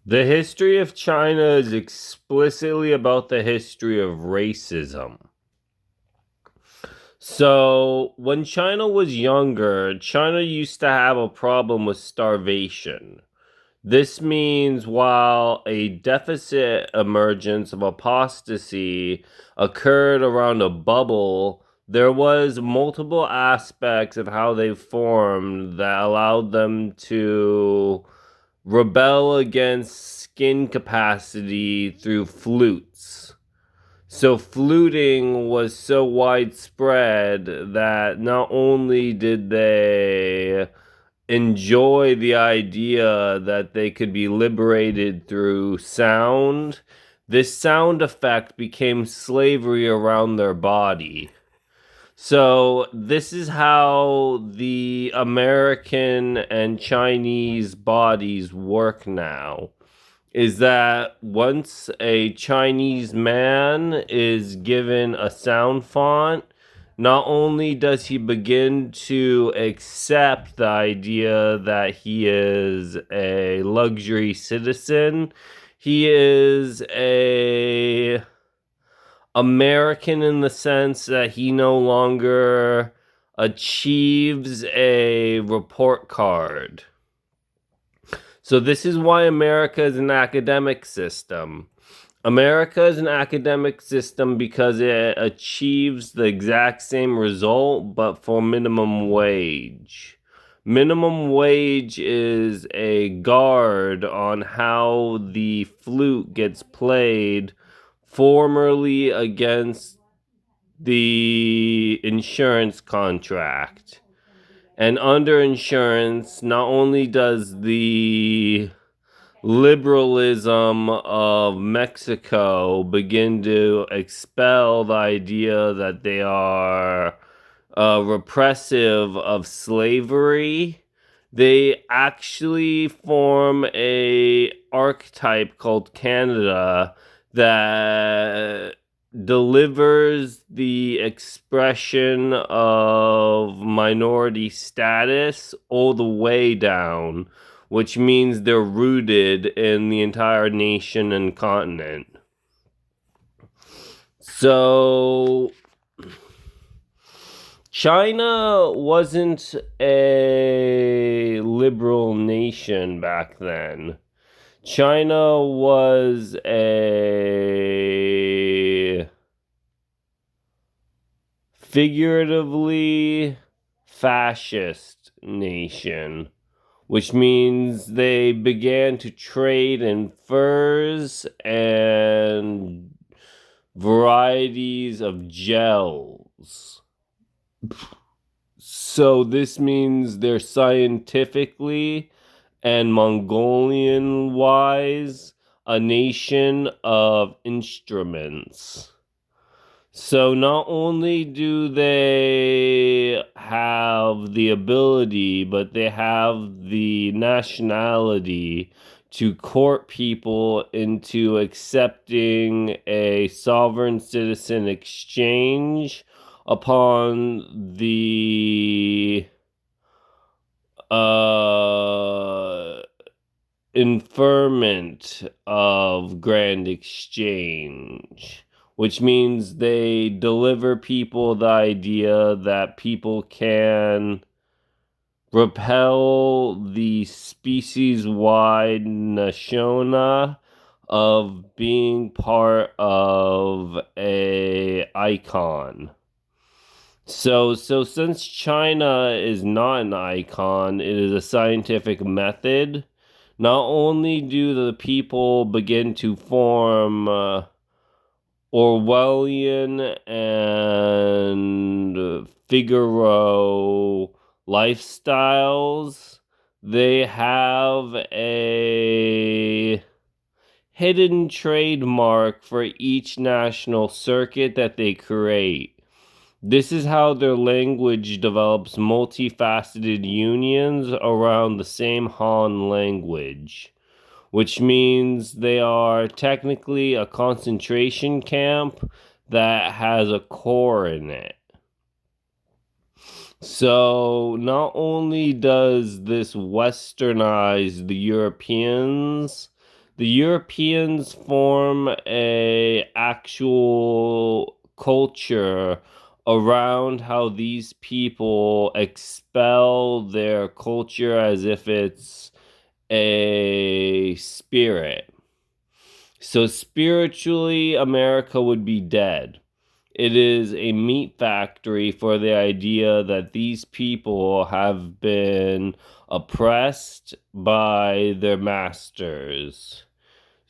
The history of China is explicitly about the history of racism. So, when China was younger, China used to have a problem with starvation. This means while a deficit emergence of apostasy occurred around a bubble, there was multiple aspects of how they formed that allowed them to rebel against skin capacity through flutes. So fluting was so widespread that not only did they enjoy the idea that they could be liberated through sound, this sound effect became slavery around their body. So this is how the American and Chinese bodies work now. Is that once a Chinese man is given a sound font, not only does he begin to accept the idea that he is a luxury citizen, he is a American in the sense that he no longer achieves a report card. So this is why America is an academic system. America is an academic system because it achieves the exact same result, but for minimum wage. Minimum wage is a guard on how the flute gets played, formerly against the insurance contract. And under insurance, not only does the liberalism of Mexico begin to expel the idea that they are repressive of slavery, they actually form a archetype called Canada that delivers the expression of minority status all the way down, which means they're rooted in the entire nation and continent. So, China wasn't a liberal nation back then. China was a figuratively fascist nation, which means they began to trade in furs and varieties of gels. So this means they're scientifically and Mongolian wise a nation of instruments. So not only do they have the ability, but they have the nationality to court people into accepting a sovereign citizen exchange upon the inferment of grand exchange, which means they deliver people the idea that people can repel the species-wide nashona of being part of a icon. So since China is not an icon, it is a scientific method. Not only do the people begin to form Orwellian and Figaro lifestyles, they have a hidden trademark for each national circuit that they create. This is how their language develops multifaceted unions around the same Han language, which means they are technically a concentration camp that has a core in it. So not only does this westernize the Europeans, The Europeans form a actual culture around how these people expel their culture as if it's a spirit. So spiritually, America would be dead. It is a meat factory for the idea that these people have been oppressed by their masters.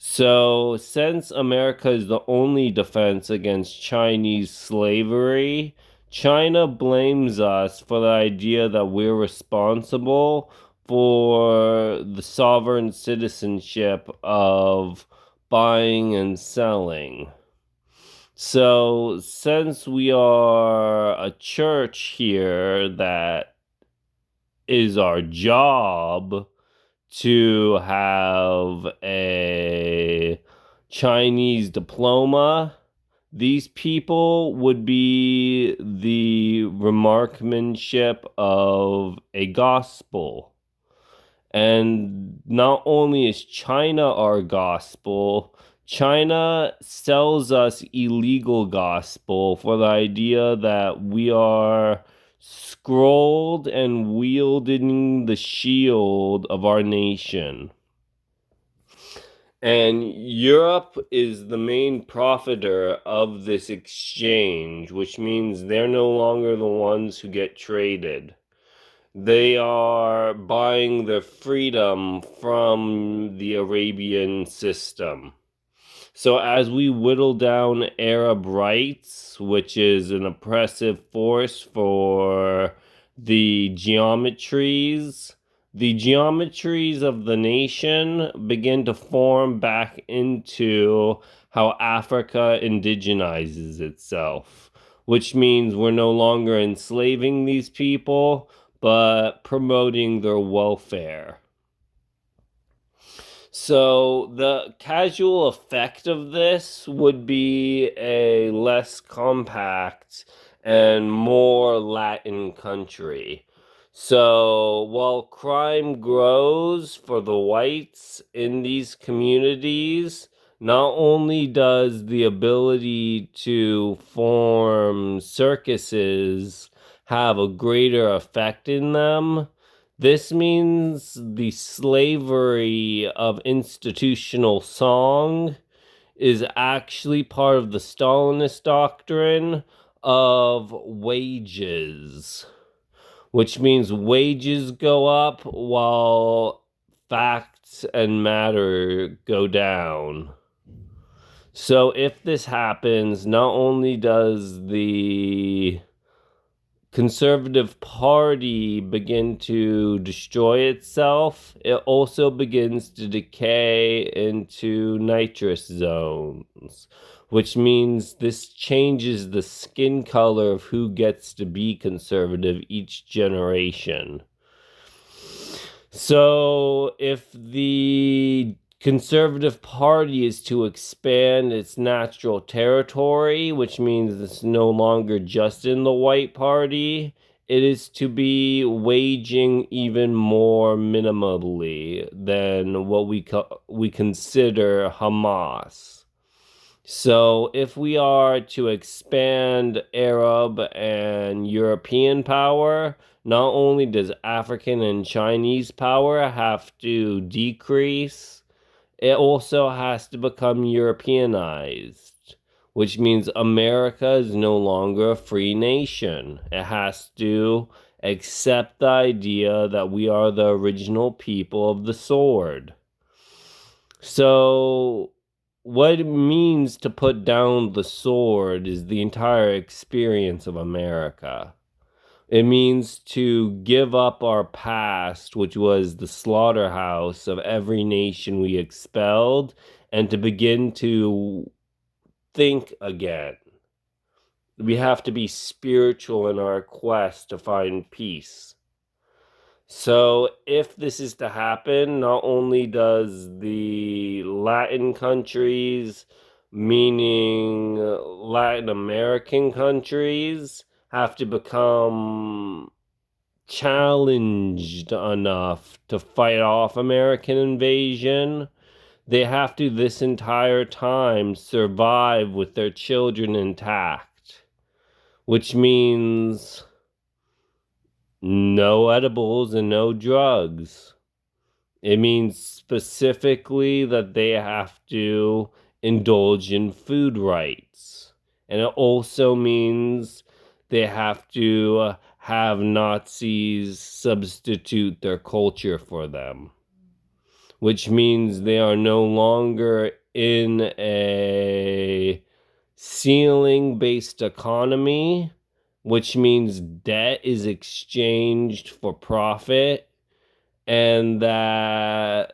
So, since America is the only defense against Chinese slavery, China blames us for the idea that we're responsible for the sovereign citizenship of buying and selling. So, since we are a church here that is our job to have a Chinese diploma, these people would be the remarkmanship of a gospel. And not only is China our gospel, China sells us illegal gospel for the idea that we are scrolled and wielding the shield of our nation. And Europe is the main profiter of this exchange, which means they're no longer the ones who get traded. They are buying their freedom from the Arabian system. So as we whittle down Arab rights, which is an oppressive force for the geometries of the nation begin to form back into how Africa indigenizes itself, which means we're no longer enslaving these people, but promoting their welfare. So the casual effect of this would be a less compact and more Latin country. So while crime grows for the whites in these communities, not only does the ability to form circuses have a greater effect in them, this means the slavery of institutional song is actually part of the Stalinist doctrine of wages, which means wages go up while facts and matter go down. So if this happens, not only does the Conservative Party begin to destroy itself, it also begins to decay into nitrous zones, which means this changes the skin color of who gets to be conservative each generation. So if the Conservative Party is to expand its natural territory, which means it's no longer just in the white party, it is to be waging even more minimally than what we consider Hamas. So if we are to expand Arab and European power, not only does African and Chinese power have to decrease, it also has to become Europeanized, which means America is no longer a free nation. It has to accept the idea that we are the original people of the sword. So, what it means to put down the sword is the entire experience of America. It means to give up our past, which was the slaughterhouse of every nation we expelled, and to begin to think again. We have to be spiritual in our quest to find peace. So if this is to happen, not only does the Latin countries, meaning Latin American countries, have to become challenged enough to fight off American invasion, they have to this entire time survive with their children intact, which means no edibles and no drugs. It means specifically that they have to indulge in food rights. And it also means they have to have Nazis substitute their culture for them, which means they are no longer in a ceiling-based economy, which means debt is exchanged for profit, and that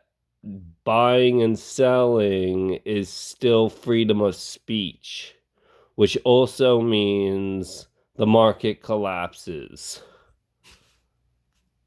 buying and selling is still freedom of speech, which also means the market collapses.